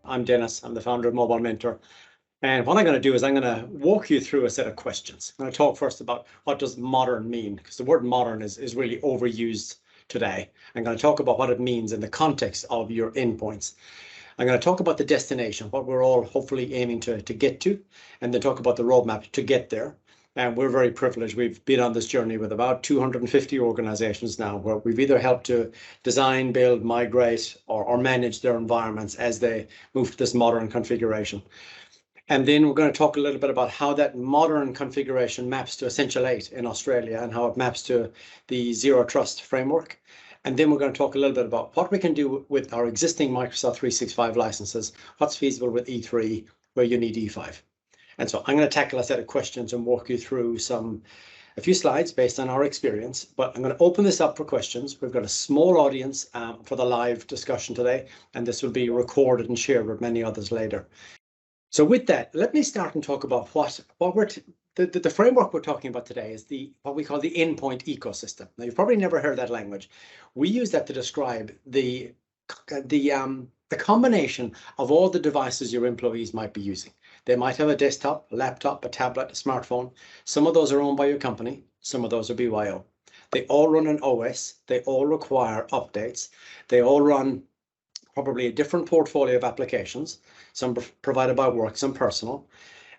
I'm Dennis. I'm the founder of Mobile Mentor. And what I'm going to do is I'm going to walk you through a set of questions. I'm going to talk first about what does modern mean, because the word modern is really overused today. I'm going to talk about what it means in the context of your endpoints. I'm going to talk about the destination, what we're all hopefully aiming to get to, and then talk about the roadmap to get there. And we're very privileged. We've been on this journey with about 250 organizations now, where we've either helped to design, build, migrate, or manage their environments as they move to this modern configuration. And then we're going to talk a little bit about how that modern configuration maps to Essential 8 in Australia and how it maps to the Zero Trust framework. And then we're going to talk a little bit about what we can do with our existing Microsoft 365 licenses, what's feasible with E3, where you need E5. And so I'm going to tackle a set of questions and walk you through a few slides based on our experience, but I'm going to open this up for questions. We've got a small audience for the live discussion today, and this will be recorded and shared with many others later. So with that, let me start and talk about the framework we're talking about today is what we call the endpoint ecosystem. Now, you've probably never heard that language. We use that to describe the combination of all the devices your employees might be using. They might have a desktop, a laptop, a tablet, a smartphone. Some of those are owned by your company. Some of those are BYO. They all run an OS. They all require updates. They all run probably a different portfolio of applications, some provided by work, some personal.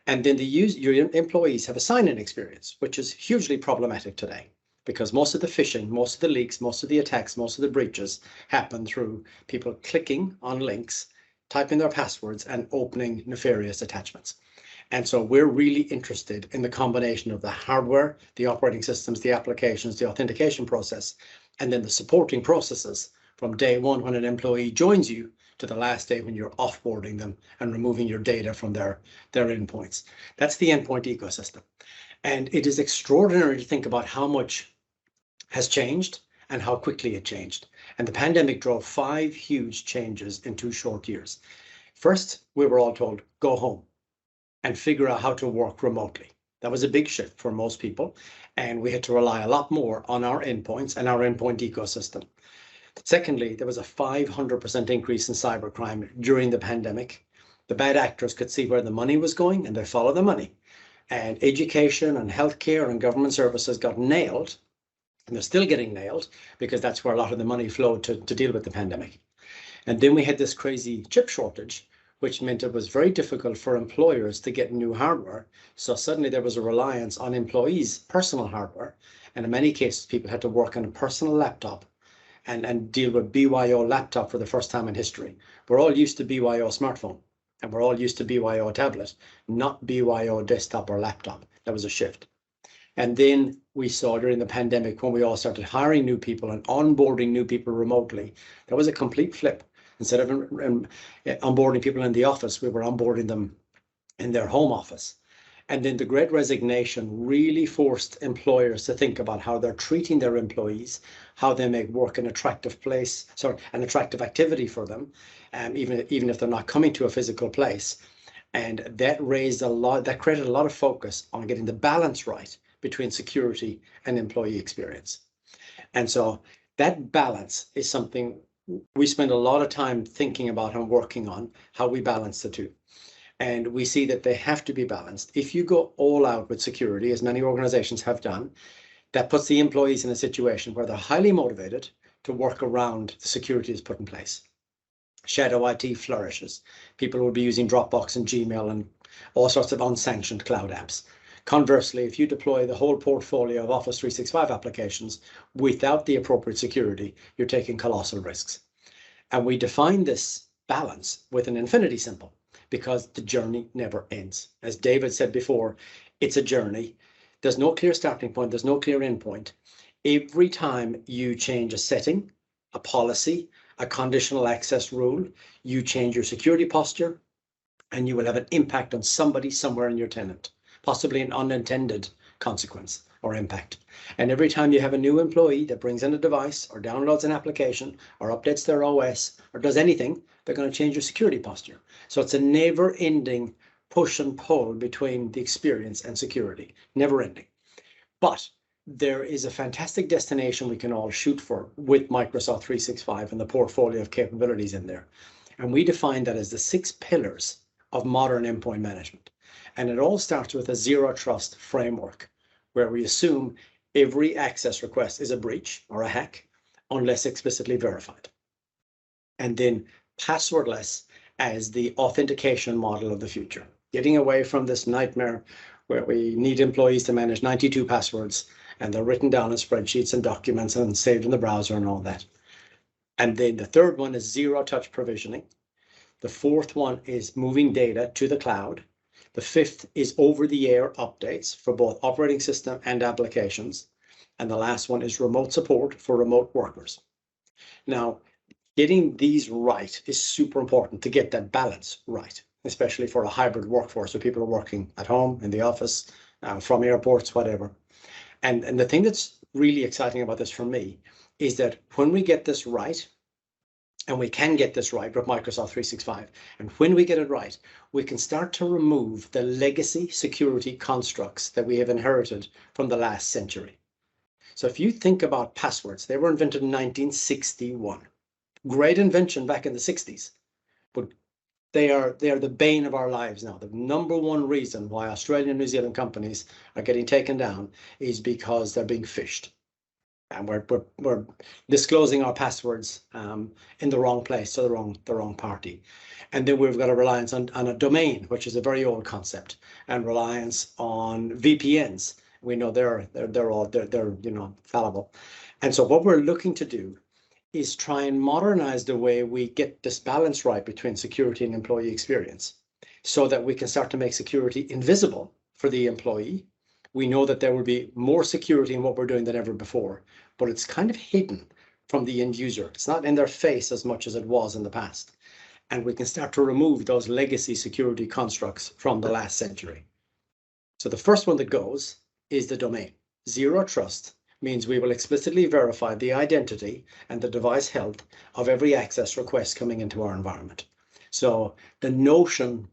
And then your employees have a sign-in experience, which is hugely problematic today because most of the phishing, most of the leaks, most of the attacks, most of the breaches happen through people clicking on links, typing their passwords and opening nefarious attachments. And so we're really interested in the combination of the hardware, the operating systems, the applications, the authentication process, and then the supporting processes from day one when an employee joins you to the last day when you're offboarding them and removing your data from their endpoints. That's the endpoint ecosystem. And it is extraordinary to think about how much has changed and how quickly it changed. And the pandemic drove 5 huge changes in 2 short years. First, we were all told, go home and figure out how to work remotely. That was a big shift for most people. And we had to rely a lot more on our endpoints and our endpoint ecosystem. Secondly, there was a 500% increase in cybercrime during the pandemic. The bad actors could see where the money was going and they followed the money. And education and healthcare and government services got nailed. And they're still getting nailed because that's where a lot of the money flowed to deal with the pandemic. And then we had this crazy chip shortage, which meant it was very difficult for employers to get new hardware. So suddenly there was a reliance on employees' personal hardware. And in many cases, people had to work on a personal laptop and deal with BYO laptop for the first time in history. We're all used to BYO smartphone and we're all used to BYO tablet, not BYO desktop or laptop. That was a shift. And then we saw during the pandemic when we all started hiring new people and onboarding new people remotely, that was a complete flip. Instead of onboarding people in the office, we were onboarding them in their home office. And then the Great Resignation really forced employers to think about how they're treating their employees, how they make work an attractive place, an attractive activity for them, even if they're not coming to a physical place. And that created a lot of focus on getting the balance right between security and employee experience. And so that balance is something we spend a lot of time thinking about and working on, how we balance the two. And we see that they have to be balanced. If you go all out with security, as many organizations have done, that puts the employees in a situation where they're highly motivated to work around the security that's put in place. Shadow IT flourishes. People will be using Dropbox and Gmail and all sorts of unsanctioned cloud apps. Conversely, if you deploy the whole portfolio of Office 365 applications without the appropriate security, you're taking colossal risks. And we define this balance with an infinity symbol because the journey never ends. As David said before, it's a journey. There's no clear starting point. There's no clear end point. Every time you change a setting, a policy, a conditional access rule, you change your security posture, and you will have an impact on somebody somewhere in your tenant, possibly an unintended consequence or impact. And every time you have a new employee that brings in a device or downloads an application or updates their OS or does anything, they're going to change your security posture. So it's a never-ending push and pull between the experience and security, never ending. But there is a fantastic destination we can all shoot for with Microsoft 365 and the portfolio of capabilities in there. And we define that as the 6 pillars of modern endpoint management. And it all starts with a zero trust framework, where we assume every access request is a breach or a hack unless explicitly verified. And then passwordless as the authentication model of the future, getting away from this nightmare where we need employees to manage 92 passwords and they're written down in spreadsheets and documents and saved in the browser and all that. And then the third one is zero touch provisioning. The fourth one is moving data to the cloud. The fifth is over-the-air updates for both operating system and applications. And the last one is remote support for remote workers. Now, getting these right is super important to get that balance right, especially for a hybrid workforce where people are working at home, in the office, from airports, whatever. And the thing that's really exciting about this for me is that when we get this right, and we can get this right with Microsoft 365, and when we get it right, we can start to remove the legacy security constructs that we have inherited from the last century. So if you think about passwords, they were invented in 1961. Great invention back in the 60s, but they are the bane of our lives now. The number one reason why Australian and New Zealand companies are getting taken down is because they're being phished. And we're disclosing our passwords in the wrong place to the wrong party. And then we've got a reliance on a domain, which is a very old concept, and reliance on VPNs. We know they're fallible. And so what we're looking to do is try and modernize the way we get this balance right between security and employee experience, so that we can start to make security invisible for the employee. We know that there will be more security in what we're doing than ever before, but it's kind of hidden from the end user. It's not in their face as much as it was in the past. And we can start to remove those legacy security constructs from the last century. So the first one that goes is the domain. Zero trust means we will explicitly verify the identity and the device health of every access request coming into our environment. So the notion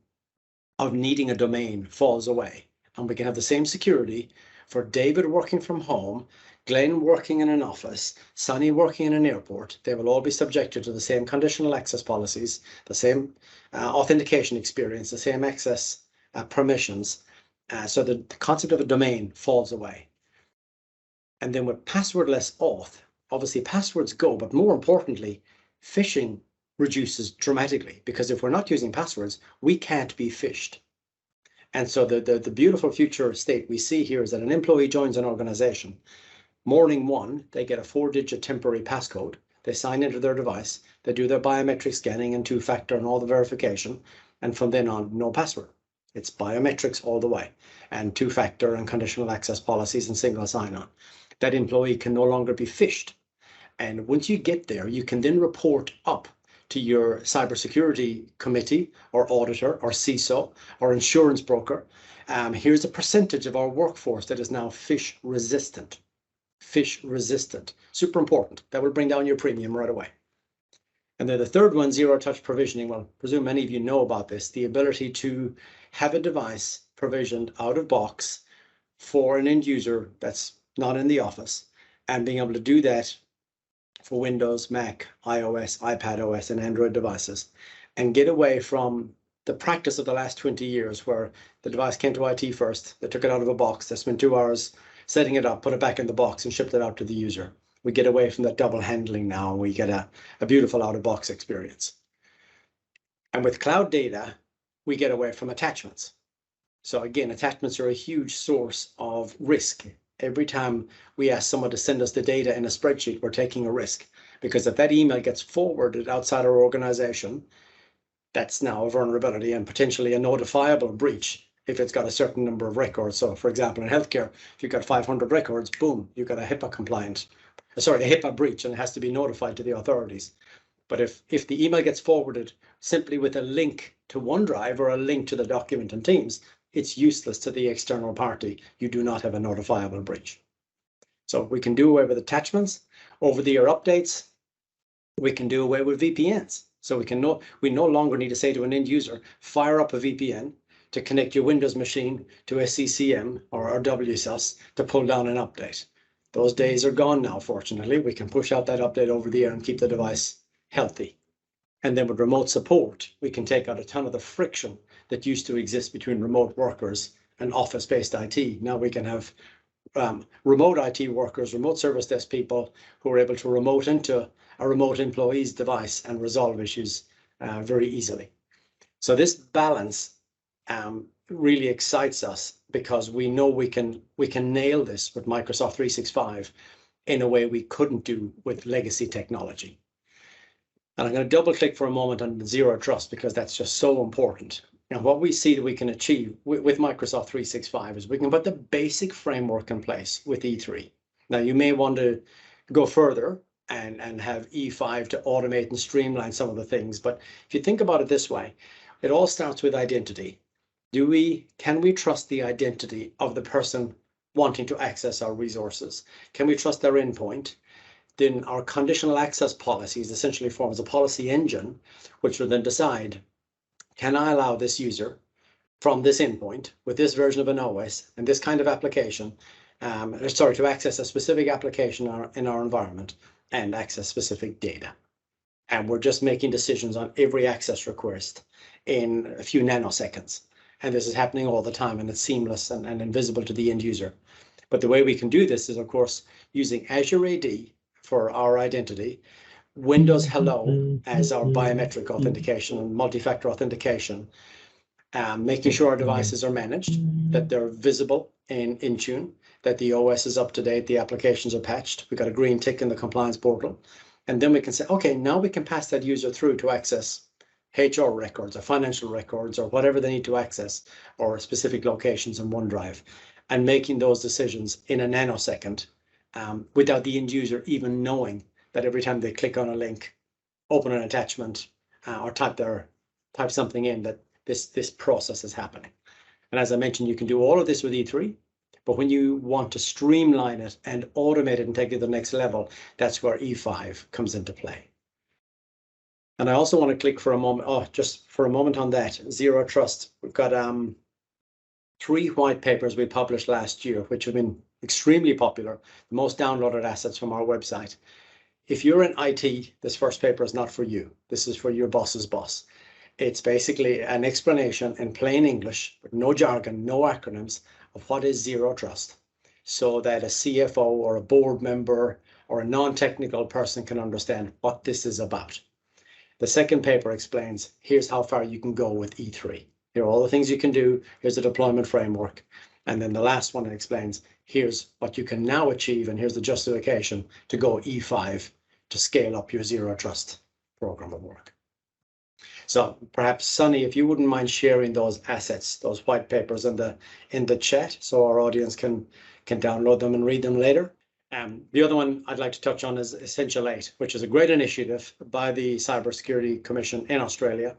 of needing a domain falls away, and we can have the same security for David working from home, Glenn working in an office, Sonny working in an airport. They will all be subjected to the same conditional access policies, the same authentication experience, the same access permissions. So the concept of a domain falls away. And then with passwordless auth, obviously passwords go, but more importantly, phishing reduces dramatically, because if we're not using passwords, we can't be phished. And so the beautiful future state we see here is that an employee joins an organization. Morning one, they get a 4-digit temporary passcode. They sign into their device. They do their biometric scanning and 2-factor and all the verification. And from then on, no password. It's biometrics all the way, and 2-factor and conditional access policies and single sign-on. That employee can no longer be phished. And once you get there, you can then report up to your cybersecurity committee or auditor or CISO or insurance broker. Here's a percentage of our workforce that is now phish resistant. Phish resistant, super important. That will bring down your premium right away. And then the third one, zero touch provisioning. Well, I presume many of you know about this, the ability to have a device provisioned out of box for an end user that's not in the office, and being able to do that for Windows, Mac, iOS, iPad OS, and Android devices, and get away from the practice of the last 20 years where the device came to IT first, they took it out of a box, they spent 2 hours setting it up, put it back in the box, and shipped it out to the user. We get away from that double handling now, and we get a beautiful out-of-box experience. And with cloud data, we get away from attachments. So again, attachments are a huge source of risk. Every time we ask someone to send us the data in a spreadsheet, we're taking a risk, because if that email gets forwarded outside our organization, that's now a vulnerability and potentially a notifiable breach if it's got a certain number of records. So for example, in healthcare, if you've got 500 records, boom, you've got a HIPAA breach, and it has to be notified to the authorities. But if the email gets forwarded simply with a link to OneDrive or a link to the document in Teams, it's useless to the external party. You do not have a notifiable breach. So we can do away with attachments, over-the-air updates. We can do away with VPNs. So we no longer need to say to an end user, fire up a VPN to connect your Windows machine to SCCM or WSUS to pull down an update. Those days are gone now, fortunately. We can push out that update over the air and keep the device healthy. And then with remote support, we can take out a ton of the friction that used to exist between remote workers and office-based IT. Now we can have remote IT workers, remote service desk people who are able to remote into a remote employee's device and resolve issues very easily. So this balance really excites us because we know we can nail this with Microsoft 365 in a way we couldn't do with legacy technology. And I'm going to double click for a moment on Zero Trust because that's just so important. And what we see that we can achieve with Microsoft 365 is we can put the basic framework in place with E3. Now you may want to go further and have E5 to automate and streamline some of the things. But if you think about it this way, it all starts with identity. Can we trust the identity of the person wanting to access our resources? Can we trust their endpoint? Then our conditional access policies essentially forms a policy engine, which will then decide, can I allow this user from this endpoint with this version of an OS and this kind of application, to access a specific application in our environment and access specific data. And we're just making decisions on every access request in a few nanoseconds. And this is happening all the time, and it's seamless and invisible to the end user. But the way we can do this is, of course, using Azure AD for our identity, Windows Hello as our biometric authentication and multi-factor authentication, making sure our devices are managed, that they're visible in Intune, that the OS is up to date, the applications are patched. We've got a green tick in the compliance portal. And then we can say, okay, now we can pass that user through to access HR records or financial records or whatever they need to access, or specific locations in OneDrive, and making those decisions in a nanosecond without the end user even knowing that every time they click on a link, open an attachment, or type something in, that this process is happening. And as I mentioned, you can do all of this with E3, but when you want to streamline it and automate it and take it to the next level, that's where E5 comes into play. And I also want to click for a moment, just for a moment on that, Zero Trust. We've got 3 white papers we published last year, which have been extremely popular, the most downloaded assets from our website. If you're in IT, this first paper is not for you. This is for your boss's boss. It's basically an explanation in plain English, with no jargon, no acronyms, of what is Zero Trust, so that a CFO or a board member or a non-technical person can understand what this is about. The second paper explains, here's how far you can go with E3. Here are all the things you can do. Here's the deployment framework. And then the last one explains, here's what you can now achieve, and here's the justification to go E5 to scale up your Zero Trust program of work. So perhaps, Sunny, if you wouldn't mind sharing those assets, those white papers in the chat, so our audience can download them and read them later. The other one I'd like to touch on is Essential 8, which is a great initiative by the Cybersecurity Commission in Australia.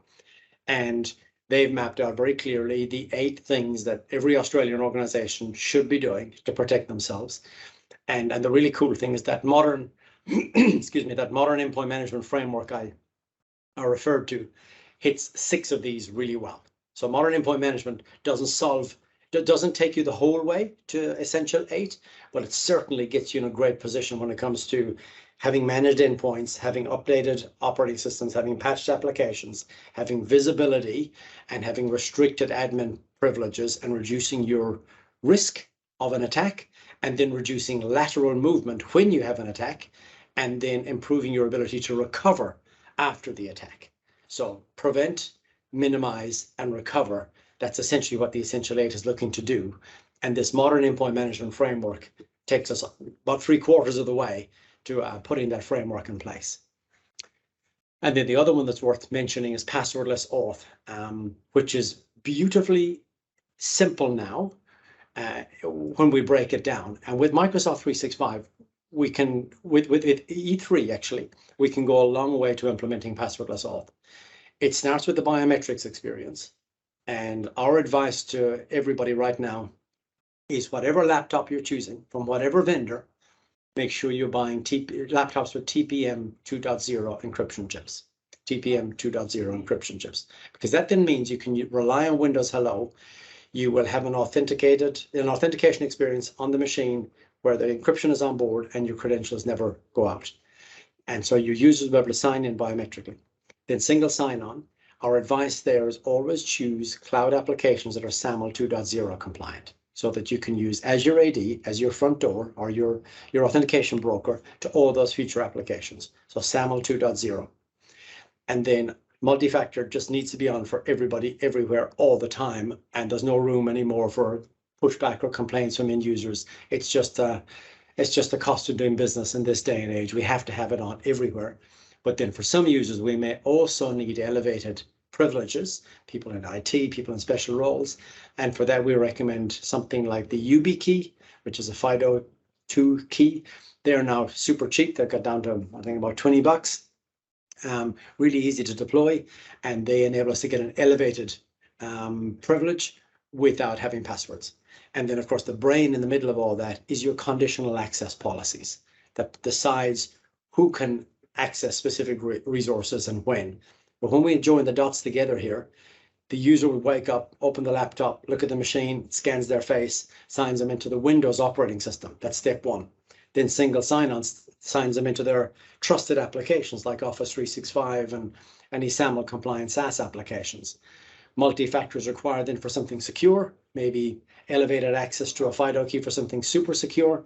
And they've mapped out very clearly the 8 things that every Australian organization should be doing to protect themselves. And the really cool thing is that modern, that modern endpoint management framework I referred to hits 6 of these really well. So modern endpoint management doesn't take you the whole way to Essential 8, but it certainly gets you in a great position when it comes to having managed endpoints, having updated operating systems, having patched applications, having visibility, and having restricted admin privileges, and reducing your risk of an attack, and then reducing lateral movement when you have an attack, and then improving your ability to recover after the attack. So prevent, minimize, and recover. That's essentially what the Essential 8 is looking to do. And this modern endpoint management framework takes us about 3/4 of the way to putting that framework in place. And then the other one that's worth mentioning is passwordless auth, which is beautifully simple now when we break it down. And with Microsoft 365, we can, with E3 actually, we can go a long way to implementing passwordless auth. It starts with the biometrics experience. And our advice to everybody right now is whatever laptop you're choosing from whatever vendor, make sure you're buying laptops with TPM 2.0 encryption chips. TPM 2.0 encryption chips, because that then means you can rely on Windows Hello. You will have an authentication experience on the machine where the encryption is on board and your credentials never go out. And so your users will be able to sign in biometrically. Then single sign-on. Our advice there is always choose cloud applications that are SAML 2.0 compliant, so that you can use Azure AD as your front door or your authentication broker to all those future applications. So SAML 2.0. And then multi-factor just needs to be on for everybody, everywhere, all the time. And there's no room anymore for pushback or complaints from end users. It's just the cost of doing business in this day and age. We have to have it on everywhere. But then for some users, we may also need elevated privileges, people in IT, people in special roles. And for that, we recommend something like the YubiKey, which is a FIDO2 key. They're now super cheap. They've got down to, I think, about $20. Really easy to deploy, and they enable us to get an elevated privilege without having passwords. And then, of course, the brain in the middle of all that is your conditional access policies that decides who can access specific resources and when. But when we join the dots together here, the user would wake up, open the laptop, look at the machine, scans their face, signs them into the Windows operating system. That's step one. Then single sign-on signs them into their trusted applications like Office 365 and any SAML compliant SaaS applications. Multi-factor is required then for something secure, maybe elevated access to a FIDO key for something super secure,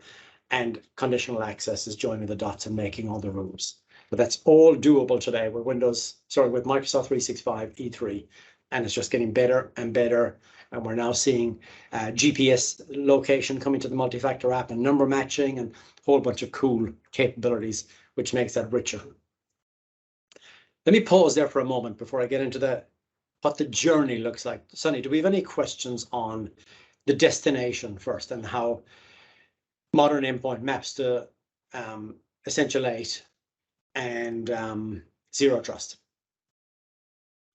and conditional access is joining the dots and making all the rules. But that's all doable today with with Microsoft 365 E3, and it's just getting better and better. And we're now seeing GPS location coming to the multi-factor app and number matching and a whole bunch of cool capabilities, which makes that richer. Let me pause there for a moment before I get into what the journey looks like. Sonny, do we have any questions on the destination first and how modern endpoint maps to Essential 8 and Zero Trust?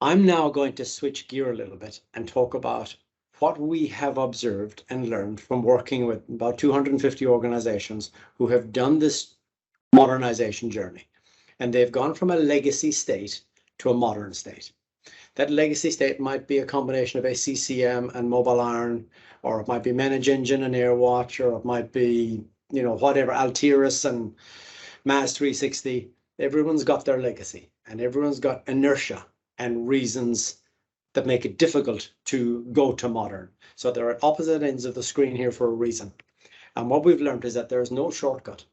I'm now going to switch gear a little bit and talk about what we have observed and learned from working with about 250 organizations who have done this modernization journey. And they've gone from a legacy state to a modern state. That legacy state might be a combination of a CCM and Mobile Iron, or it might be Manage Engine and AirWatch, or it might be, whatever, Altiris and MAS 360. Everyone's got their legacy and everyone's got inertia and reasons that make it difficult to go to modern. So they're at opposite ends of the screen here for a reason. And what we've learned is that there is no shortcut.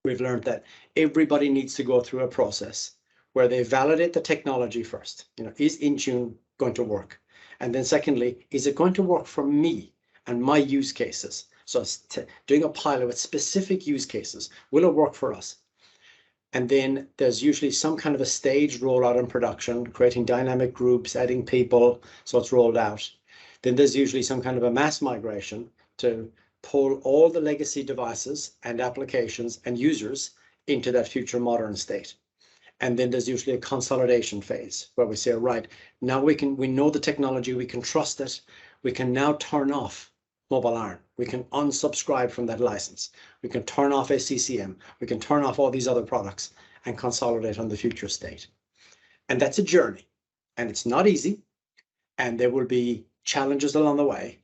We've learned that everybody needs to go through a process where they validate the technology first. Is Intune going to work? And then secondly, is it going to work for me and my use cases? So doing a pilot with specific use cases. Will it work for us? And then there's usually some kind of a staged rollout in production, creating dynamic groups, adding people, so it's rolled out. Then there's usually some kind of a mass migration to pull all the legacy devices and applications and users into that future modern state. And then there's usually a consolidation phase where we say, right, now we know the technology, we can trust it, we can now turn off Mobile Iron. We can unsubscribe from that license. We can turn off SCCM. We can turn off all these other products and consolidate on the future state. And that's a journey. And it's not easy. And there will be challenges along the way.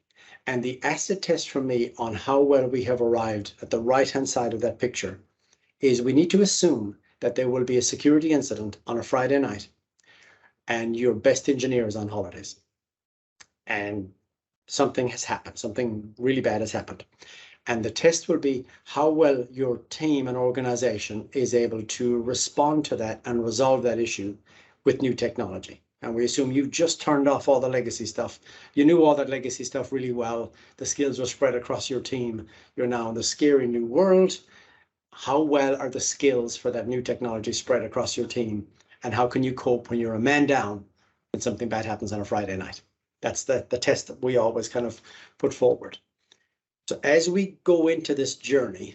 And the acid test for me on how well we have arrived at the right-hand side of that picture is we need to assume that there will be a security incident on a Friday night and your best engineer is on holidays. And something has happened, something really bad has happened. And the test will be how well your team and organization is able to respond to that and resolve that issue with new technology. And we assume you've just turned off all the legacy stuff. You knew all that legacy stuff really well. The skills were spread across your team. You're now in the scary new world. How well are the skills for that new technology spread across your team? And how can you cope when you're a man down when something bad happens on a Friday night? That's the test that we always kind of put forward. So as we go into this journey,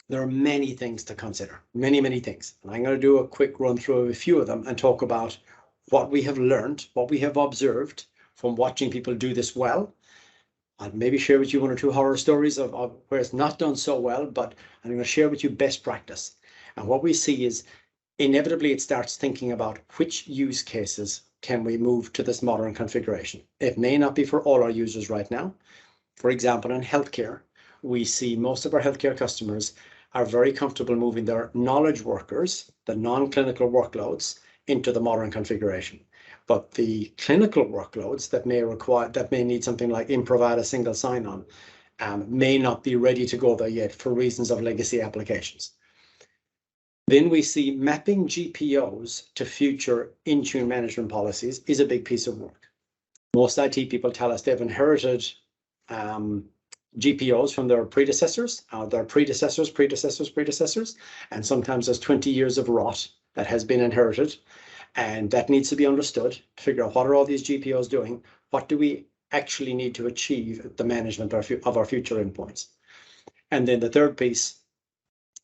there are many things to consider, many things. And I'm going to do a quick run through of a few of them and talk about what we have learned, what we have observed from watching people do this well. I'll maybe share with you one or two horror stories of where it's not done so well, but I'm going to share with you best practice. And what we see is inevitably it starts thinking about which use cases can we move to this modern configuration. It may not be for all our users right now. For example, in healthcare, we see most of our healthcare customers are very comfortable moving their knowledge workers, the non-clinical workloads, into the modern configuration. But the clinical workloads that may need something like Improvada single sign-on may not be ready to go there yet for reasons of legacy applications. Then we see mapping GPOs to future Intune management policies is a big piece of work. Most IT people tell us they've inherited GPOs from their predecessors, predecessors, and sometimes there's 20 years of rot that has been inherited, and that needs to be understood to figure out what are all these GPOs doing, what do we actually need to achieve at the management of our future endpoints. And then the third piece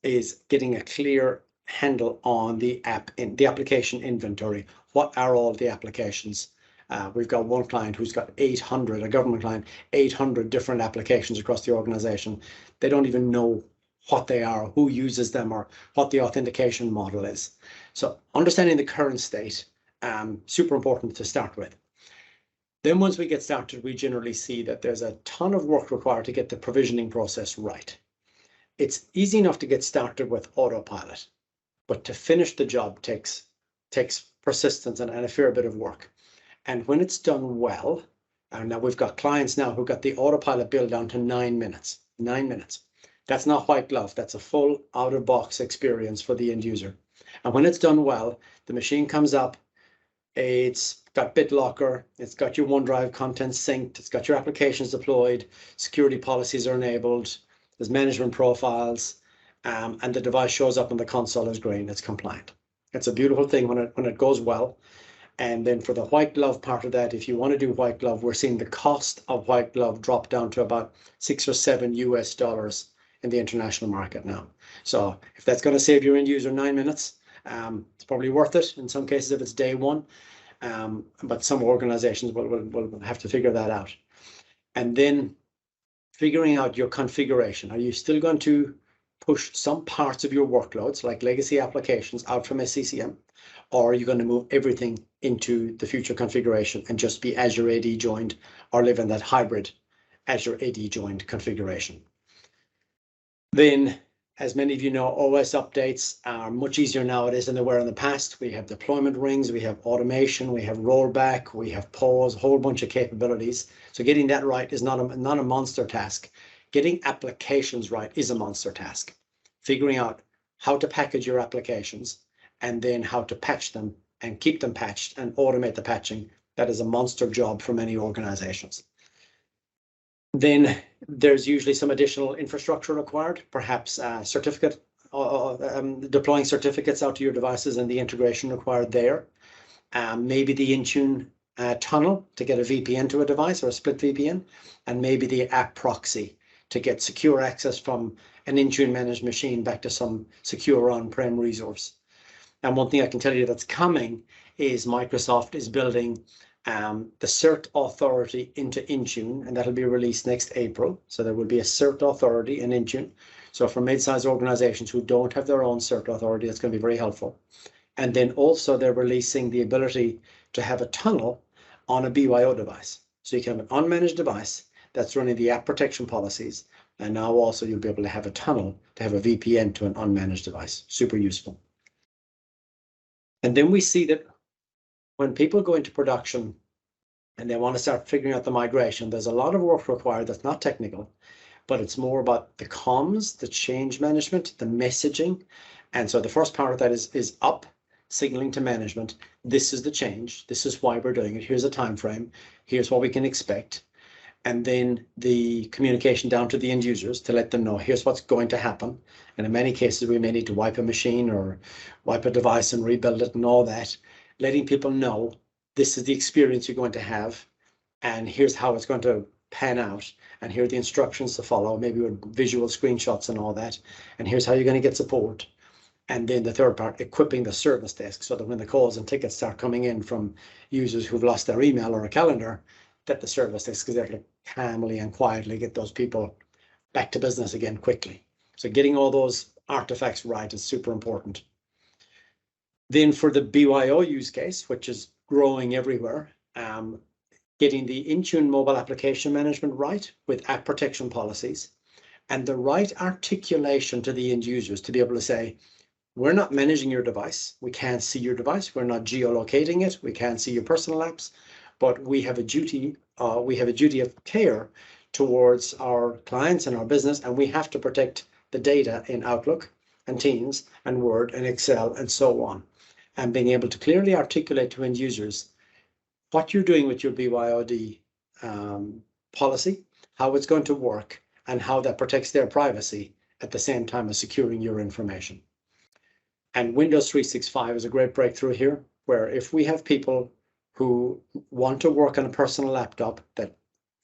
is getting a clear handle on the application inventory. What are all the applications? We've got one client who's got 800, a government client, 800 different applications across the organization. They don't even know what they are, who uses them, or what the authentication model is. So understanding the current state, super important to start with. Then once we get started, we generally see that there's a ton of work required to get the provisioning process right. It's easy enough to get started with autopilot, but to finish the job takes persistence and a fair bit of work. And when it's done well, and now we've got clients now who got the autopilot build down to 9 minutes. 9 minutes. That's not white glove. That's a full out-of-box experience for the end user. And when it's done well, the machine comes up. It's got BitLocker. It's got your OneDrive content synced. It's got your applications deployed. Security policies are enabled. There's management profiles. And the device shows up on the console as green. It's compliant. It's a beautiful thing when it goes well. And then for the white glove part of that, if you want to do white glove, we're seeing the cost of white glove drop down to about $6 or $7 in the international market now. So if that's going to save your end user 9 minutes, it's probably worth it in some cases if it's day one. But some organizations will have to figure that out. And then figuring out your configuration. Are you still going to push some parts of your workloads, like legacy applications, out from SCCM? Or are you going to move everything into the future configuration and just be Azure AD joined, or live in that hybrid Azure AD joined configuration? Then, as many of you know, OS updates are much easier nowadays than they were in the past. We have deployment rings, we have automation, we have rollback, we have pause, a whole bunch of capabilities. So getting that right is not a monster task. Getting applications right is a monster task. Figuring out how to package your applications and then how to patch them and keep them patched and automate the patching, that is a monster job for many organizations. Then there's usually some additional infrastructure required, perhaps deploying certificates out to your devices and the integration required there. Maybe the Intune tunnel to get a VPN to a device or a split VPN, and maybe the app proxy to get secure access from an Intune managed machine back to some secure on-prem resource. And one thing I can tell you that's coming is Microsoft is building the CERT authority into Intune, and that'll be released next April. So there will be a CERT authority in Intune. So for mid-sized organizations who don't have their own CERT authority, that's going to be very helpful. And then also they're releasing the ability to have a tunnel on a BYO device. So you can have an unmanaged device that's running the app protection policies. And now also you'll be able to have a tunnel to have a VPN to an unmanaged device. Super useful. And then we see that when people go into production and they want to start figuring out the migration, there's a lot of work required that's not technical, but it's more about the comms, the change management, the messaging. And so the first part of that is up, signaling to management. This is the change. This is why we're doing it. Here's a time frame. Here's what we can expect. And then the communication down to the end users to let them know, here's what's going to happen. And in many cases, we may need to wipe a machine or wipe a device and rebuild it and all that, letting people know this is the experience you're going to have, and here's how it's going to pan out, and here are the instructions to follow, maybe with visual screenshots and all that, and here's how you're going to get support. And then the third part, equipping the service desk so that when the calls and tickets start coming in from users who've lost their email or a calendar, that the service desk is there to calmly and quietly get those people back to business again quickly. So getting all those artifacts right is super important. Then for the BYO use case, which is growing everywhere, getting the Intune mobile application management right with app protection policies and the right articulation to the end users to be able to say, we're not managing your device. We can't see your device. We're not geolocating it. We can't see your personal apps, but we have a duty. We have a duty of care towards our clients and our business, and we have to protect the data in Outlook and Teams and Word and Excel and so on, and being able to clearly articulate to end users what you're doing with your BYOD policy, how it's going to work, and how that protects their privacy at the same time as securing your information. And Windows 365 is a great breakthrough here, where if we have people who want to work on a personal laptop that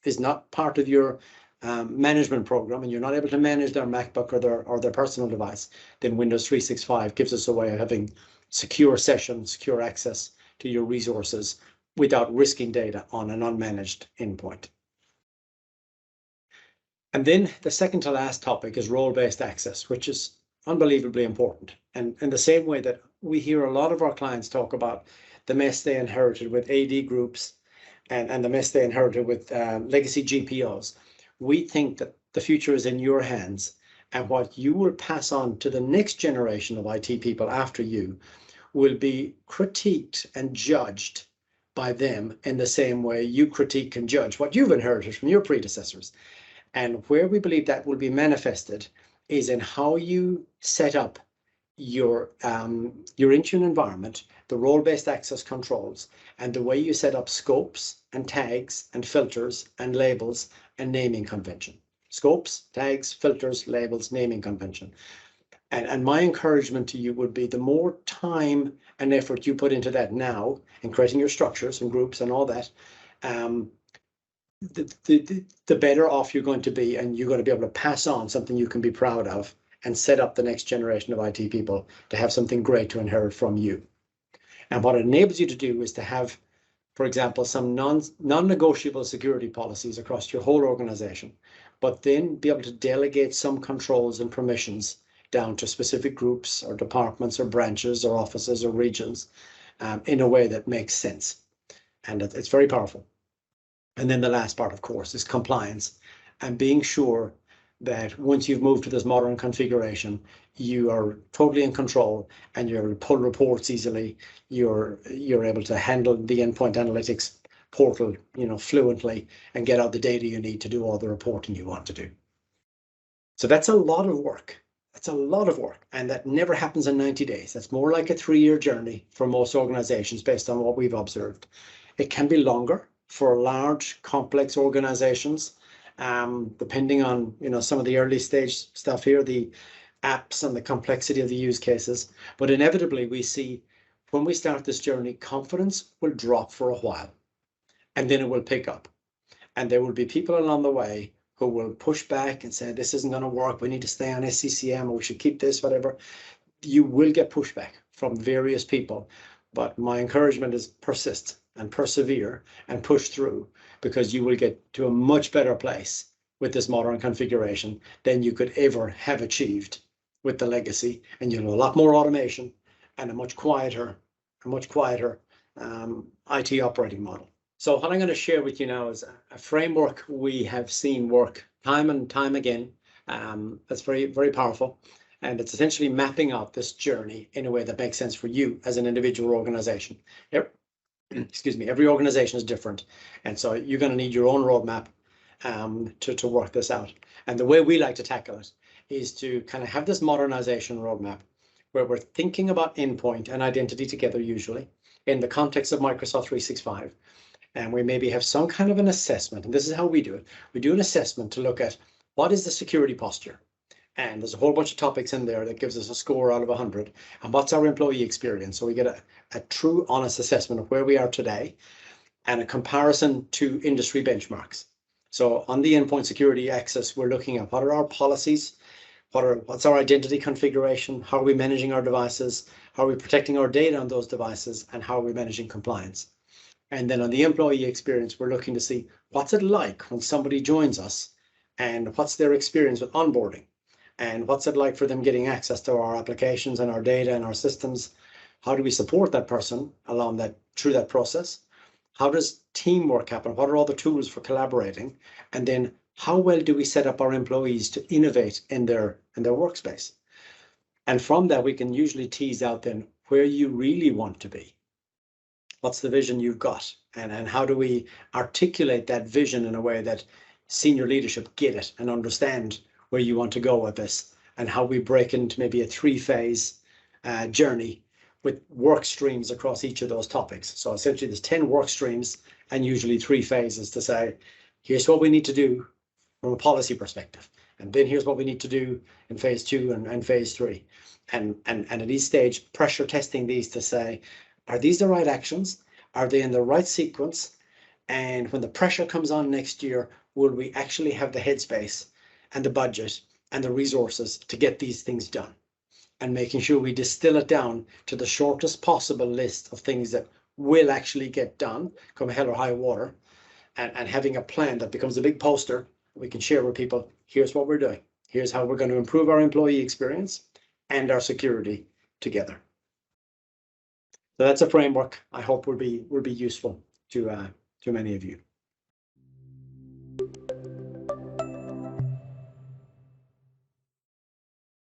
is not part of your management program, and you're not able to manage their MacBook or their personal device, then Windows 365 gives us a way of having secure session, secure access to your resources without risking data on an unmanaged endpoint. And then the second to last topic is role-based access, which is unbelievably important. And in the same way that we hear a lot of our clients talk about the mess they inherited with AD groups and the mess they inherited with legacy GPOs, we think that the future is in your hands, and what you will pass on to the next generation of IT people after you will be critiqued and judged by them in the same way you critique and judge what you've inherited from your predecessors. And where we believe that will be manifested is in how you set up your Intune environment, the role-based access controls, and the way you set up scopes and tags and filters and labels and naming convention. Scopes, tags, filters, labels, naming convention. And my encouragement to you would be the more time and effort you put into that now in creating your structures and groups and all that, the better off you're going to be, and you're going to be able to pass on something you can be proud of and set up the next generation of IT people to have something great to inherit from you. And what it enables you to do is to have, for example, some non-negotiable security policies across your whole organization, but then be able to delegate some controls and permissions down to specific groups or departments or branches or offices or regions in a way that makes sense. And it's very powerful. And then the last part, of course, is compliance and being sure that once you've moved to this modern configuration, you are totally in control and you're able to pull reports easily. You're able to handle the endpoint analytics portal, fluently, and get out the data you need to do all the reporting you want to do. So that's a lot of work. That's a lot of work, and that never happens in 90 days. That's more like a 3-year journey for most organizations based on what we've observed. It can be longer for large, complex organizations, depending on some of the early stage stuff here, the apps and the complexity of the use cases. But inevitably, we see when we start this journey, confidence will drop for a while, and then it will pick up. And there will be people along the way who will push back and say, this isn't going to work. We need to stay on SCCM, or we should keep this, whatever. You will get pushback from various people. But my encouragement is persist and persevere and push through, because you will get to a much better place with this modern configuration than you could ever have achieved with the legacy. And you'll have a lot more automation and a much quieter IT operating model. So what I'm going to share with you now is a framework we have seen work time and time again. That's very, very powerful. And it's essentially mapping out this journey in a way that makes sense for you as an individual organization. Every organization is different. And so you're going to need your own roadmap to work this out. And the way we like to tackle it is to kind of have this modernization roadmap where we're thinking about endpoint and identity together, usually in the context of Microsoft 365. And we maybe have some kind of an assessment. And this is how we do it. We do an assessment to look at what is the security posture. And there's a whole bunch of topics in there that gives us a score out of 100. And what's our employee experience? So we get a true, honest assessment of where we are today and a comparison to industry benchmarks. So on the endpoint security axis, we're looking at what are our policies, what's our identity configuration, how are we managing our devices, how are we protecting our data on those devices, and how are we managing compliance. And then on the employee experience, we're looking to see what's it like when somebody joins us, and what's their experience with onboarding, and what's it like for them getting access to our applications and our data and our systems. How do we support that person through that process? How does teamwork happen? What are all the tools for collaborating? And then how well do we set up our employees to innovate in their workspace? And from that, we can usually tease out then where you really want to be. What's the vision you've got? And how do we articulate that vision in a way that senior leadership get it and understand where you want to go with this, and how we break into maybe a 3-phase journey with work streams across each of those topics. So essentially there's 10 work streams and usually 3 phases to say, here's what we need to do from a policy perspective. And then here's what we need to do in phase 2 and phase 3. And at each stage, pressure testing these to say, are these the right actions? Are they in the right sequence? And when the pressure comes on next year, will we actually have the headspace and the budget and the resources to get these things done? And making sure we distill it down to the shortest possible list of things that will actually get done, come hell or high water, and having a plan that becomes a big poster we can share with people. Here's what we're doing. Here's how we're going to improve our employee experience and our security together. So that's a framework I hope will be useful to many of you.